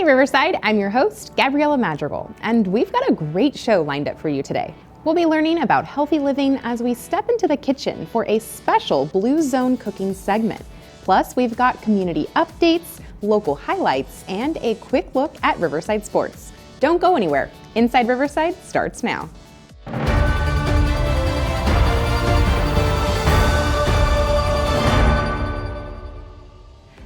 Hey Riverside, I'm your host, Gabriella Madrigal, and we've got a great show lined up for you today. We'll be learning about healthy living as we step into the kitchen for a special Blue Zone cooking segment. Plus, we've got community updates, local highlights, and a quick look at Riverside sports. Don't go anywhere. Inside Riverside starts now.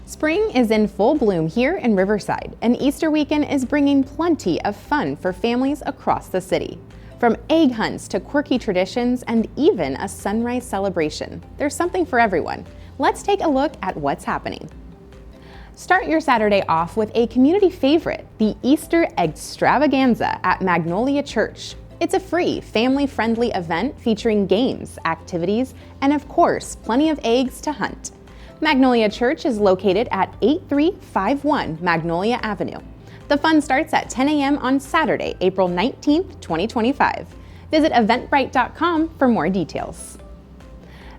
Spring is in full bloom here in Riverside, and Easter weekend is bringing plenty of fun for families across the city. From egg hunts to quirky traditions and even a sunrise celebration, there's something for everyone. Let's take a look at what's happening. Start your Saturday off with a community favorite, the Easter Extravaganza at Magnolia Church. It's a free, family-friendly event featuring games, activities, and of course, plenty of eggs to hunt. Magnolia Church is located at 8351 Magnolia Avenue. The fun starts at 10 a.m. on Saturday, April 19th, 2025. Visit eventbrite.com for more details.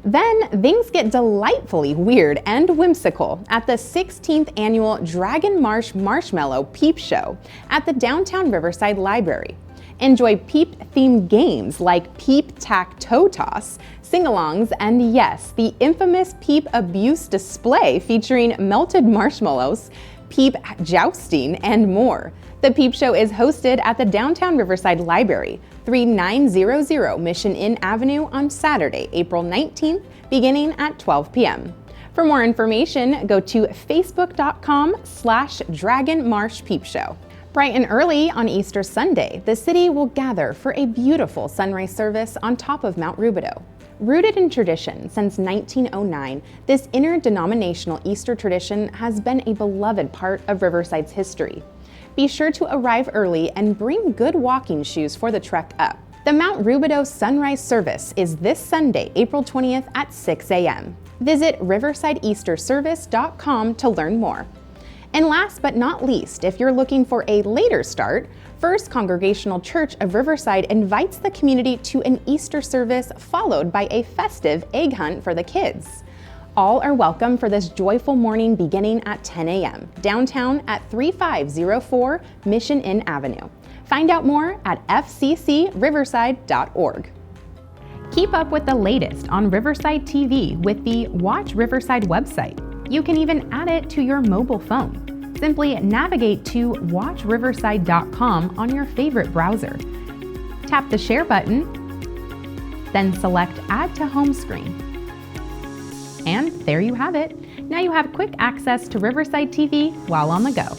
Then things get delightfully weird and whimsical at the 16th annual Dragon Marsh Marshmallow Peep Show at the Downtown Riverside Library. Enjoy Peep-themed games like Peep Tac-Toe Toss, sing-alongs, and yes, the infamous Peep Abuse display featuring melted marshmallows, Peep Jousting, and more. The Peep Show is hosted at the Downtown Riverside Library, 3900 Mission Inn Avenue on Saturday, April 19th, beginning at 12 p.m. For more information, go to facebook.com/Dragon Marsh Peep Show. Bright and early on Easter Sunday, the city will gather for a beautiful sunrise service on top of Mount Rubidoux. Rooted in tradition since 1909, this interdenominational Easter tradition has been a beloved part of Riverside's history. Be sure to arrive early and bring good walking shoes for the trek up. The Mount Rubidoux Sunrise Service is this Sunday, April 20th at 6 a.m. Visit riversideeasterservice.com to learn more. And last but not least, if you're looking for a later start, First Congregational Church of Riverside invites the community to an Easter service followed by a festive egg hunt for the kids. All are welcome for this joyful morning beginning at 10 a.m. downtown at 3504 Mission Inn Avenue. Find out more at fccriverside.org. Keep up with the latest on Riverside TV with the Watch Riverside website. You can even add it to your mobile phone. Simply navigate to watchriverside.com on your favorite browser. Tap the share button, then select Add to Home Screen. And there you have it. Now you have quick access to Riverside TV while on the go.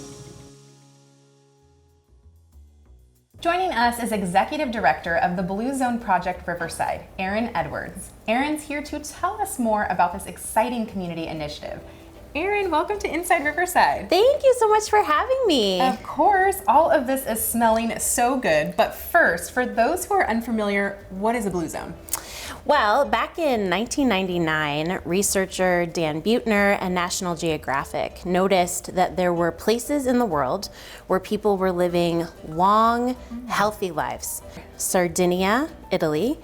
Joining us is Executive Director of the Blue Zone Project Riverside, Erin Edwards. Erin's here to tell us more about this exciting community initiative. Erin, welcome to Inside Riverside. Thank you so much for having me. Of course, all of this is smelling so good, but first, for those who are unfamiliar, what is a Blue Zone? Well, back in 1999, researcher Dan Buettner and National Geographic noticed that there were places in the world where people were living long, healthy lives. Sardinia, Italy,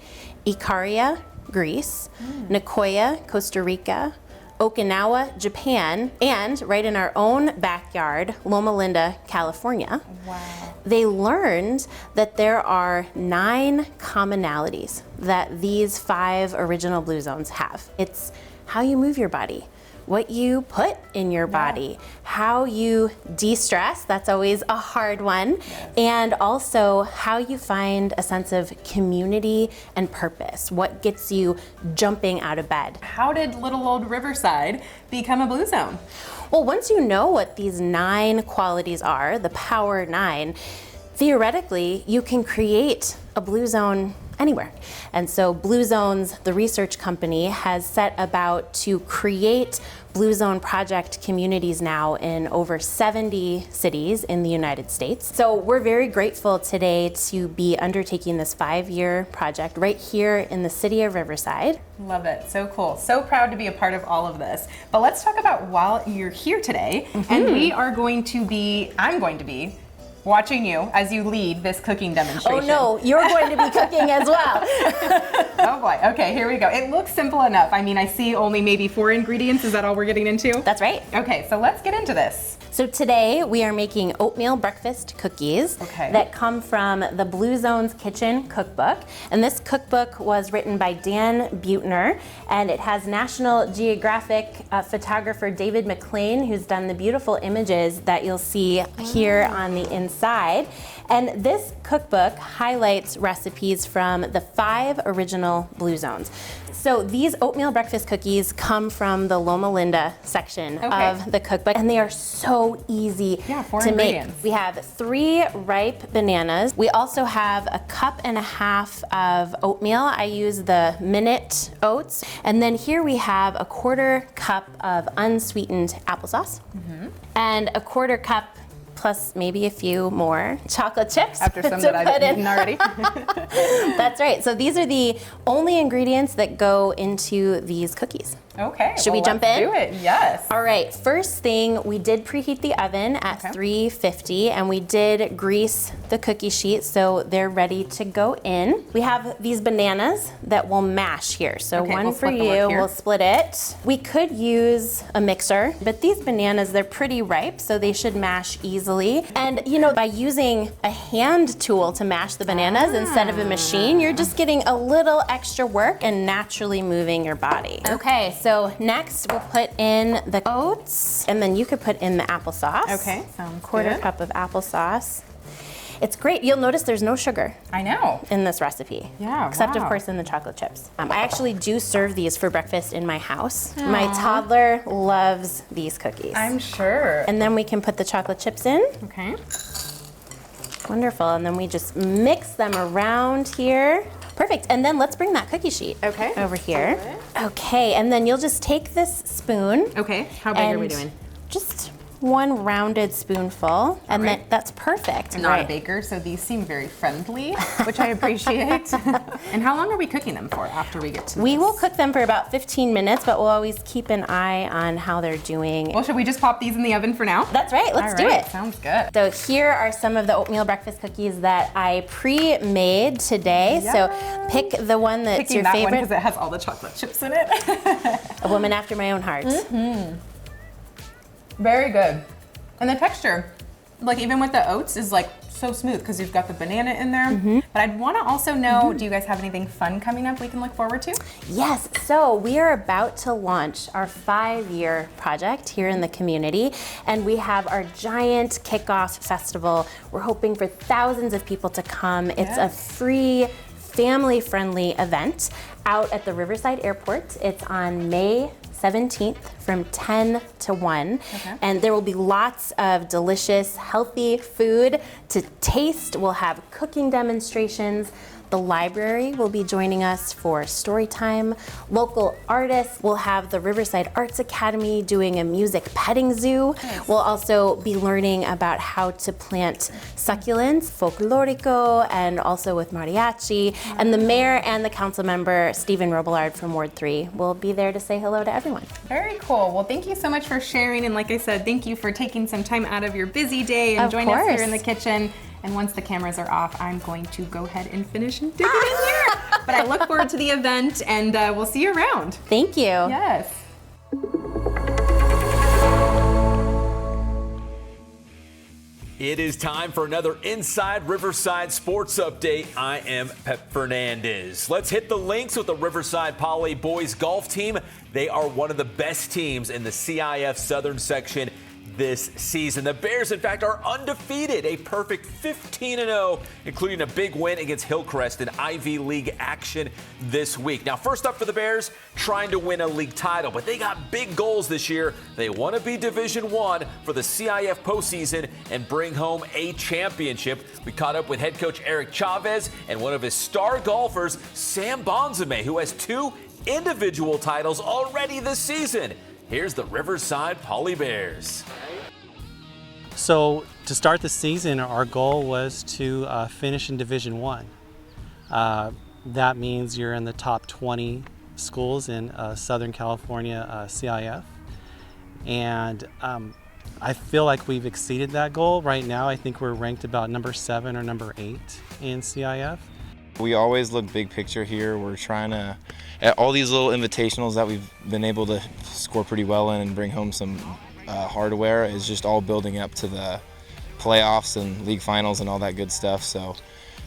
Ikaria, Greece, Nicoya, Costa Rica, Okinawa, Japan, and right in our own backyard, Loma Linda, California. Wow. They learned that there are 9 commonalities that these 5 original Blue Zones have. It's how you move your body, what you put in your body, how you de-stress, that's always a hard one, and also how you find a sense of community and purpose, what gets you jumping out of bed. How did little old Riverside become a Blue Zone? Well, once you know what these 9 qualities are, the Power 9, theoretically, you can create a Blue Zone anywhere. And so Blue Zones, the research company, has set about to create Blue Zone project communities now in over 70 cities in the United States. So we're very grateful today to be undertaking this 5-year project right here in the city of Riverside. Love it, so cool. So proud to be a part of all of this. But let's talk about while you're here today, and I'm going to be watching you as you lead this cooking demonstration. Oh no, you're going to be cooking as well. Oh boy, okay, here we go. It looks simple enough. I mean, I see only maybe 4 ingredients. Is that all we're getting into? That's right. Okay, so let's get into this. So today we are making oatmeal breakfast cookies that come from the Blue Zones Kitchen cookbook. And this cookbook was written by Dan Buettner, and it has National Geographic photographer David McLean, who's done the beautiful images that you'll see here on the inside. And this cookbook highlights recipes from the 5 original Blue Zones. So these oatmeal breakfast cookies come from the Loma Linda section of the cookbook, and they are so easy to make. We have 3 ripe bananas. We also have a 1.5 cups of oatmeal. I use the Minute oats. And then here we have a 1/4 cup of unsweetened applesauce and a 1/4 cup plus maybe a few more chocolate chips. After some that I've eaten already. That's right. So these are the only ingredients that go into these cookies. Okay. Should we jump in? Do it, yes. All right, first thing, we did preheat the oven at 350, and we did grease the cookie sheet so they're ready to go in. We have these bananas that we'll mash here. So one for you, we'll split it. We could use a mixer, but these bananas, they're pretty ripe, so they should mash easily. And you know, by using a hand tool to mash the bananas instead of a machine, you're just getting a little extra work and naturally moving your body. Okay, so next we'll put in the oats, and then you could put in the applesauce. Okay, sounds 1/4 cup of applesauce. It's great. You'll notice there's no sugar. I know. In this recipe. Yeah, except of course in the chocolate chips. I actually do serve these for breakfast in my house. My toddler loves these cookies. I'm sure. And then we can put the chocolate chips in. Okay. Wonderful. And then we just mix them around here. Perfect. And then let's bring that cookie sheet over here. Okay, and then you'll just take this spoon. Okay, how big are we doing? Just one rounded spoonful, and then that's perfect. I'm not a baker, so these seem very friendly, which I appreciate. And how long are we cooking them for after we get to We will cook them for about 15 minutes, but we'll always keep an eye on how they're doing. Well, should we just pop these in the oven for now? That's right, let's do it. Sounds good. So here are some of the oatmeal breakfast cookies that I pre-made today. Yes. So pick the one that's your favorite. Because it has all the chocolate chips in it. A woman after my own heart. Very good. And the texture, like even with the oats, is like so smooth because you've got the banana in there. But I'd want to also know, do you guys have anything fun coming up we can look forward to? Yes, so we are about to launch our 5-year project here in the community, and we have our giant kickoff festival. We're hoping for thousands of people to come. It's a free, family-friendly event out at the Riverside Airport. It's on May 17th from 10 to 1. And there will be lots of delicious, healthy food to taste. We'll have cooking demonstrations. The library will be joining us for story time. Local artists will have the Riverside Arts Academy doing a music petting zoo. We'll also be learning about how to plant succulents, folklorico, and also with mariachi. And the mayor and the council member, Stephen Robillard from Ward 3, will be there to say hello to everyone. Very cool. Well, thank you so much for sharing. And like I said, thank you for taking some time out of your busy day and joining us here in the kitchen. And once the cameras are off, I'm going to go ahead and finish and dig it in here. But I look forward to the event, and we'll see you around. Thank you. Yes. It is time for another Inside Riverside Sports Update. I am Pep Fernandez. Let's hit the links with the Riverside Poly boys golf team. They are one of the best teams in the CIF Southern section this season. The Bears, in fact, are undefeated, a perfect 15-0, including a big win against Hillcrest in Ivy League action this week. Now, first up for the Bears, trying to win a league title, but they got big goals this year. They want to be Division I for the CIF postseason and bring home a championship. We caught up with head coach Eric Chavez and one of his star golfers, Sam Bonzame, who has 2 individual titles already this season. Here's the Riverside Poly Bears. So to start the season, our goal was to finish in Division I. That means you're in the top 20 schools in Southern California CIF. And I feel like we've exceeded that goal. Right now, I think we're ranked about number 7 or number 8 in CIF. We always look big picture here. We're trying to, at all these little invitationals that we've been able to score pretty well in and bring home some hardware is just all building up to the playoffs and league finals and all that good stuff. So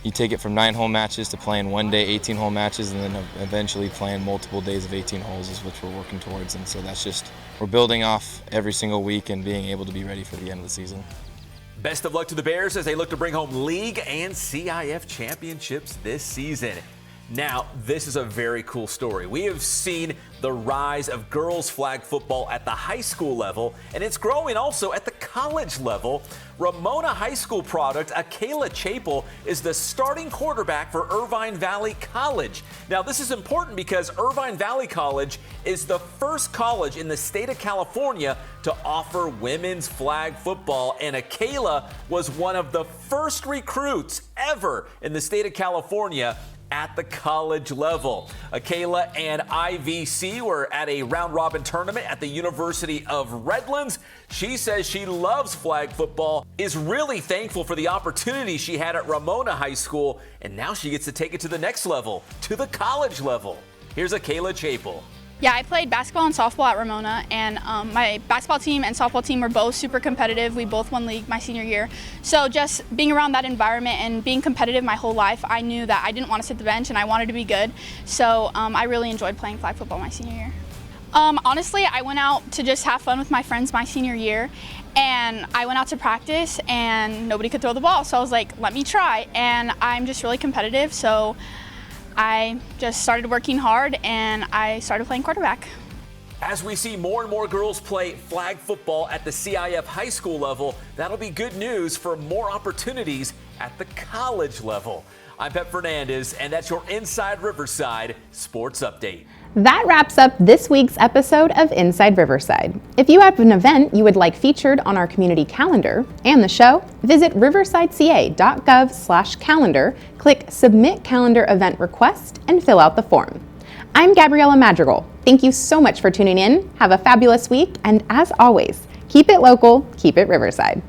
you take it from 9-hole matches to playing one day 18-hole matches, and then eventually playing multiple days of 18 holes is what we're working towards. And so that's just, we're building off every single week and being able to be ready for the end of the season. Best of luck to the Bears as they look to bring home league and CIF championships this season. Now, this is a very cool story. We have seen the rise of girls flag football at the high school level, and it's growing also at the college level. Ramona High School product, Akayla Chapel, is the starting quarterback for Irvine Valley College. Now, this is important because Irvine Valley College is the first college in the state of California to offer women's flag football, and Akayla was one of the first recruits ever in the state of California at the college level. Akayla and IVC were at a round-robin tournament at the University of Redlands. She says she loves flag football, is really thankful for the opportunity she had at Ramona High School, and now she gets to take it to the next level, to the college level. Here's Akayla Chapel. Yeah, I played basketball and softball at Ramona, and my basketball team and softball team were both super competitive. We both won league my senior year. So just being around that environment and being competitive my whole life, I knew that I didn't want to sit the bench and I wanted to be good. So I really enjoyed playing flag football my senior year. Honestly, I went out to just have fun with my friends my senior year, and I went out to practice and nobody could throw the ball. So I was like, let me try, and I'm just really competitive. So I just started working hard and I started playing quarterback. As we see more and more girls play flag football at the CIF high school level, that'll be good news for more opportunities at the college level. I'm Pep Fernandez, and that's your Inside Riverside Sports Update. That wraps up this week's episode of Inside Riverside. If you have an event you would like featured on our community calendar and the show, visit riversideca.gov/calendar, click Submit Calendar Event Request, and fill out the form. I'm Gabriella Madrigal. Thank you so much for tuning in. Have a fabulous week, and as always, keep it local, keep it Riverside.